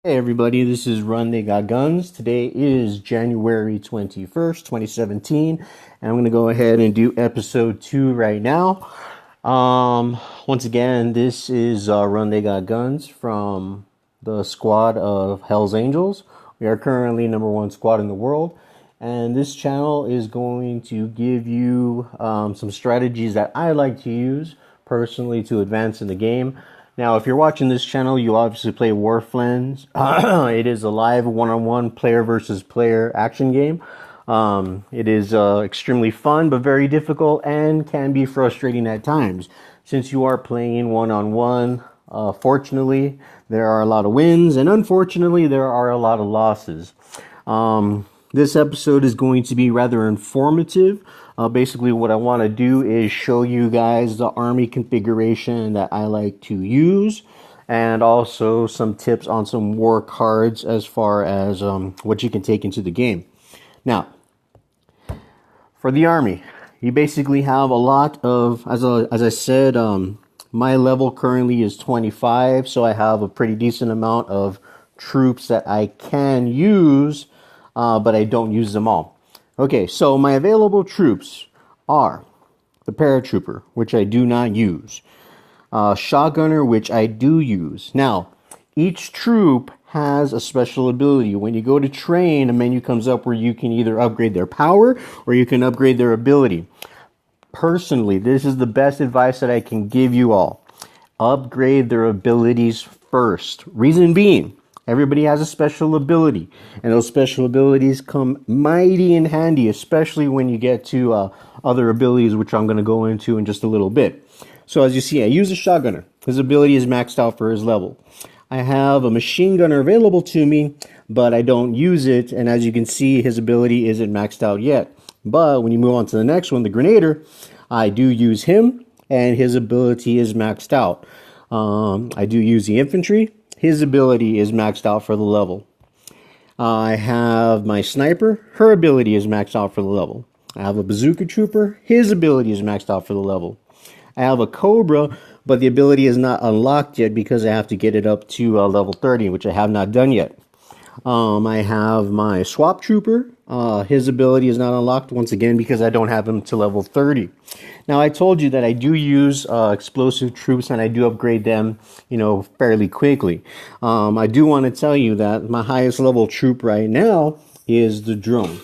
Hey everybody, this is Run They Got Guns. Today is January 21st, 2017, and I'm going to go ahead and do episode 2 right now. Once again, this is Run They Got Guns from the squad of Hell's Angels. We are currently #1 squad in the world, and this channel is going to give you some strategies that I like to use personally to advance in the game. Now, if you're watching this channel, you obviously play Warfriends. It is a live one-on-one player versus player action game. It is extremely fun, but very difficult and can be frustrating at times. Since you are playing one-on-one, fortunately, there are a lot of wins, and unfortunately, there are a lot of losses. This episode is going to be rather informative. Basically, what I want to do is show you guys the army configuration that I like to use, and also some tips on some war cards as far as what you can take into the game. Now, for the army, you basically have a lot of, as I said, my level currently is 25, so I have a pretty decent amount of troops that I can use, but I don't use them all. Okay, so my available troops are the paratrooper, which I do not use, shotgunner, which I do use. Now, each troop has a special ability. When you go to train, a menu comes up where you can either upgrade their power or you can upgrade their ability. Personally, this is the best advice that I can give you all. Upgrade their abilities first. Reason being, everybody has a special ability, and those special abilities come mighty in handy, especially when you get to other abilities, which I'm going to go into in just a little bit. So as you see, I use a shotgunner. His ability is maxed out for his level. I have a machine gunner available to me, but I don't use it, and as you can see, his ability isn't maxed out yet. But when you move on to the next one, the Grenadier, I do use him, and his ability is maxed out. I do use the infantry. His ability is maxed out for the level. I have my sniper. Her ability is maxed out for the level. I have a bazooka trooper. His ability is maxed out for the level. I have a cobra, but the ability is not unlocked yet because I have to get it up to level 30, which I have not done yet. I have my swap trooper. His ability is not unlocked once again because I don't have him to level 30. Now, I told you that I do use explosive troops and I do upgrade them, fairly quickly. I do want to tell you that my highest level troop right now is the drone.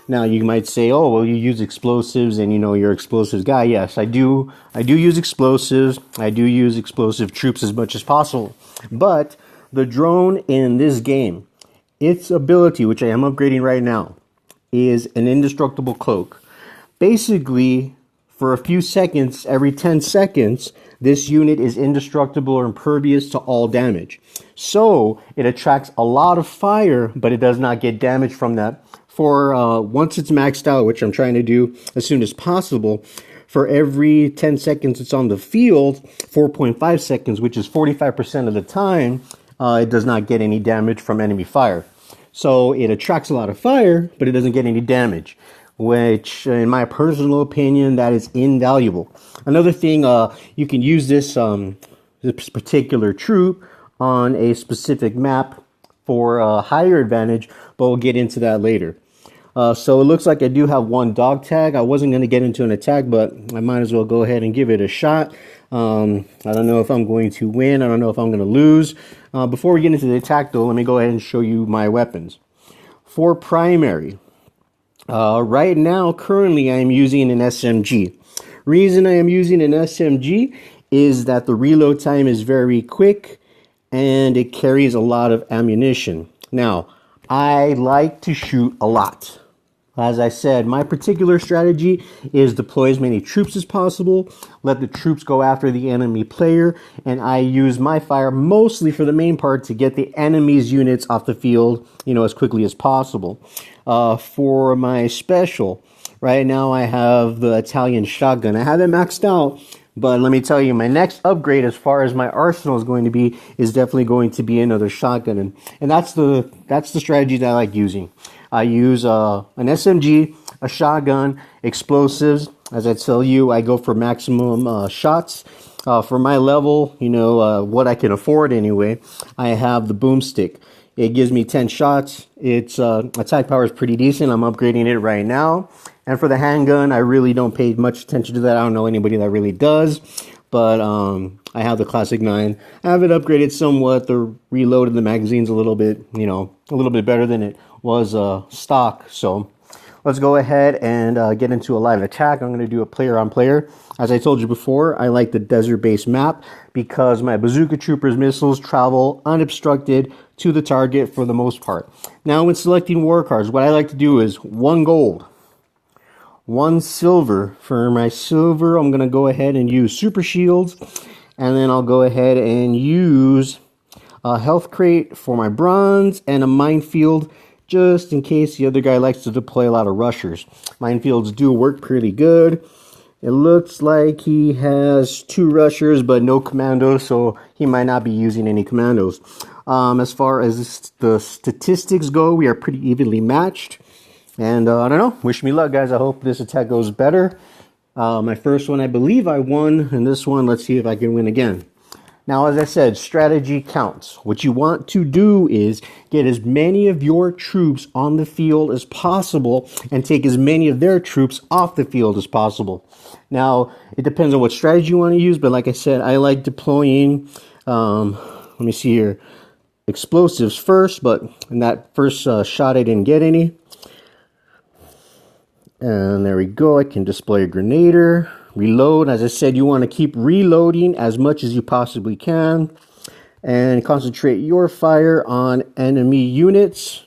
Now, you might say, oh, well, you use explosives and, you're an explosives guy. Yes, I do use explosives. I do use explosive troops as much as possible. But the drone in this game, its ability, which I am upgrading right now, is an indestructible cloak. Basically, for a few seconds, every 10 seconds, this unit is indestructible or impervious to all damage. So, it attracts a lot of fire, but it does not get damage from that. For once it's maxed out, which I'm trying to do as soon as possible, for every 10 seconds it's on the field, 4.5 seconds, which is 45% of the time, it does not get any damage from enemy fire. So it attracts a lot of fire, but it doesn't get any damage, which, in my personal opinion, that is invaluable. Another thing, you can use this particular troop on a specific map for a higher advantage, but we'll get into that later. So it looks like I do have one dog tag. I wasn't going to get into an attack, but I might as well go ahead and give it a shot. I don't know if I'm going to win. I don't know if I'm going to lose. Before we get into the attack, though, let me go ahead and show you my weapons. For primary, right now, currently, I am using an SMG. Reason I am using an SMG is that the reload time is very quick and it carries a lot of ammunition. Now, I like to shoot a lot. As I said, my particular strategy is deploy as many troops as possible, let the troops go after the enemy player, and I use my fire mostly for the main part to get the enemy's units off the field, as quickly as possible. For my special, right now I have the Italian shotgun. I have it maxed out, but let me tell you, my next upgrade as far as my arsenal is going to be is definitely going to be another shotgun, and that's the strategy that I like using. I use an SMG, a shotgun, explosives. As I tell you, I go for maximum shots. For my level, what I can afford anyway, I have the boomstick. It gives me 10 shots. Its attack power is pretty decent. I'm upgrading it right now. And for the handgun, I really don't pay much attention to that. I don't know anybody that really does. But I have the Classic 9. I have it upgraded somewhat. The reload of the magazine's a little bit, a little bit better than it was stock. So let's go ahead and get into a live attack. I'm going to do a player on player. As I told you before, I like the desert-based map because my bazooka troopers missiles travel unobstructed to the target for the most part. Now, when selecting war cards, what I like to do is 1 gold, 1 silver. For my silver, I'm going to go ahead and use super shields, and then I'll go ahead and use a health crate for my bronze and a minefield, just in case the other guy likes to deploy a lot of rushers. Minefields do work pretty good. It looks like he has 2 rushers but no commandos, so he might not be using any commandos. As far as the statistics go, we are pretty evenly matched. And I don't know, wish me luck, guys. I hope this attack goes better. My first one, I believe I won, and this one, let's see if I can win again. Now, as I said, strategy counts. What you want to do is get as many of your troops on the field as possible and take as many of their troops off the field as possible. Now, it depends on what strategy you want to use, but like I said, I like deploying, let me see here, explosives first, but in that first shot I didn't get any. And there we go, I can display a grenader. Reload. As I said, you want to keep reloading as much as you possibly can and concentrate your fire on enemy units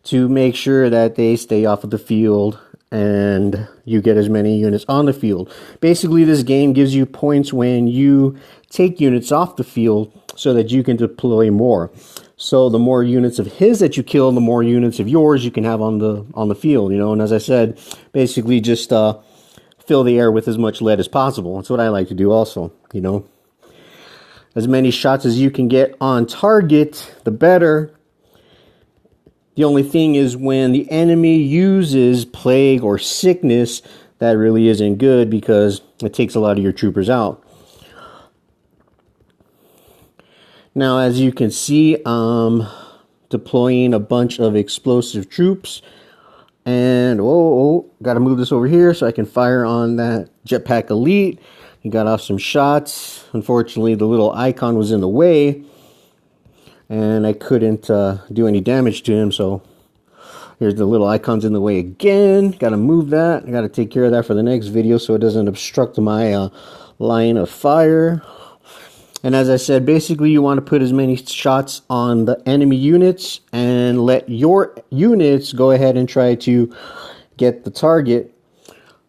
to make sure that they stay off of the field and you get as many units on the field. Basically, this game gives you points when you take units off the field so that you can deploy more. So the more units of his that you kill, the more units of yours you can have on the field, And as I said, basically just fill the air with as much lead as possible. That's what I like to do also, As many shots as you can get on target, the better. The only thing is when the enemy uses plague or sickness, that really isn't good because it takes a lot of your troopers out. Now, as you can see, I'm deploying a bunch of explosive troops. And, got to move this over here so I can fire on that Jetpack Elite. He got off some shots. Unfortunately, the little icon was in the way. And I couldn't do any damage to him. So, here's the little icons in the way again. Got to move that. I got to take care of that for the next video so it doesn't obstruct my line of fire. And as I said, basically you want to put as many shots on the enemy units and let your units go ahead and try to get the target.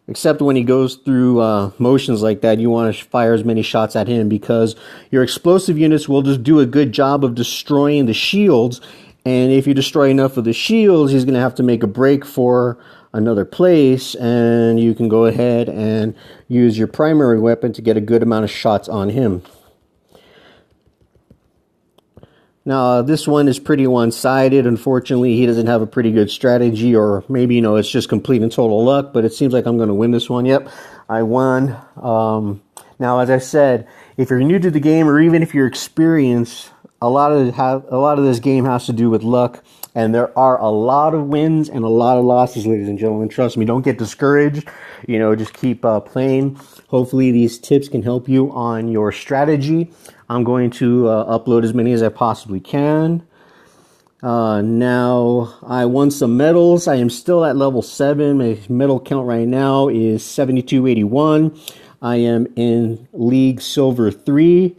Except when he goes through motions like that, you want to fire as many shots at him because your explosive units will just do a good job of destroying the shields. And if you destroy enough of the shields, he's going to have to make a break for another place. And you can go ahead and use your primary weapon to get a good amount of shots on him. Now, this one is pretty one-sided. Unfortunately, he doesn't have a pretty good strategy, or maybe, it's just complete and total luck, but it seems like I'm going to win this one. Yep, I won. Now, as I said, if you're new to the game or even if you're experienced, a lot of this game has to do with luck, and there are a lot of wins and a lot of losses, ladies and gentlemen. Trust me, don't get discouraged. Just keep playing. Hopefully, these tips can help you on your strategy. I'm going to upload as many as I possibly can. Now, I won some medals. I am still at level 7. My medal count right now is 7281. I am in League Silver 3.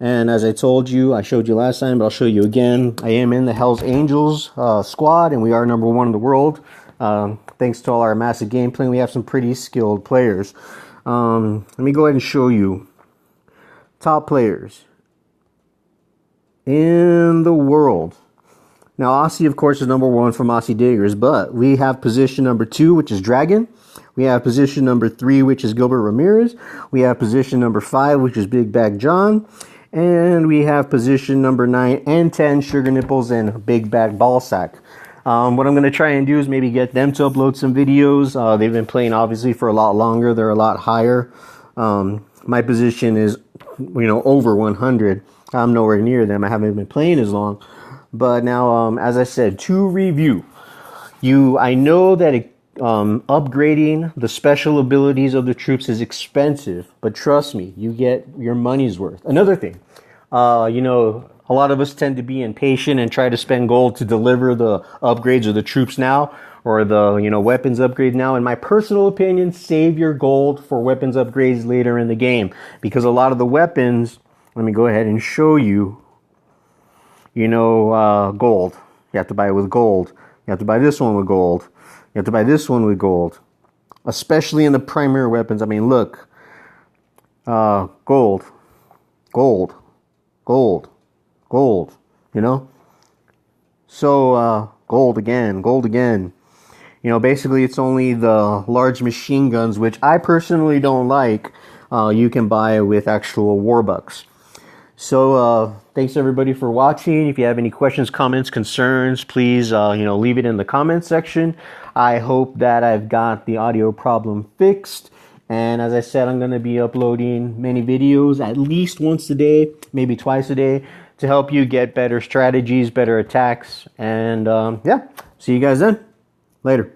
And as I told you, I showed you last time, but I'll show you again. I am in the Hells Angels squad, and we are number 1 in the world. Thanks to all our massive gameplay, we have some pretty skilled players. Let me go ahead and show you top players in the world. Now, Aussie, of course, is number 1 from Aussie Diggers, but we have position number 2, which is Dragon. We have position number 3, which is Gilbert Ramirez. We have position number 5, which is Big Bag John. And we have position number 9 and 10, Sugar Nipples and Big Bag Ballsack. What I'm going to try and do is maybe get them to upload some videos. They've been playing, obviously, for a lot longer. They're a lot higher. My position is, over 100. I'm nowhere near them. I haven't been playing as long. But now, as I said, to review, I know that upgrading the special abilities of the troops is expensive, but trust me, you get your money's worth. Another thing, a lot of us tend to be impatient and try to spend gold to deliver the upgrades of the troops now, or the weapons upgrades now. In my personal opinion, save your gold for weapons upgrades later in the game, because a lot of the weapons, let me go ahead and show you, gold. You have to buy it with gold. You have to buy this one with gold. You have to buy this one with gold. Especially in the primary weapons. I mean, look. Gold. Gold. Gold. Gold. So, gold again. Gold again. Basically it's only the large machine guns, which I personally don't like, you can buy with actual Warbucks. So, thanks everybody for watching. If you have any questions, comments, concerns, please, leave it in the comment section. I hope that I've got the audio problem fixed. And as I said, I'm going to be uploading many videos at least once a day, maybe twice a day, to help you get better strategies, better attacks. And, yeah, see you guys then. Later.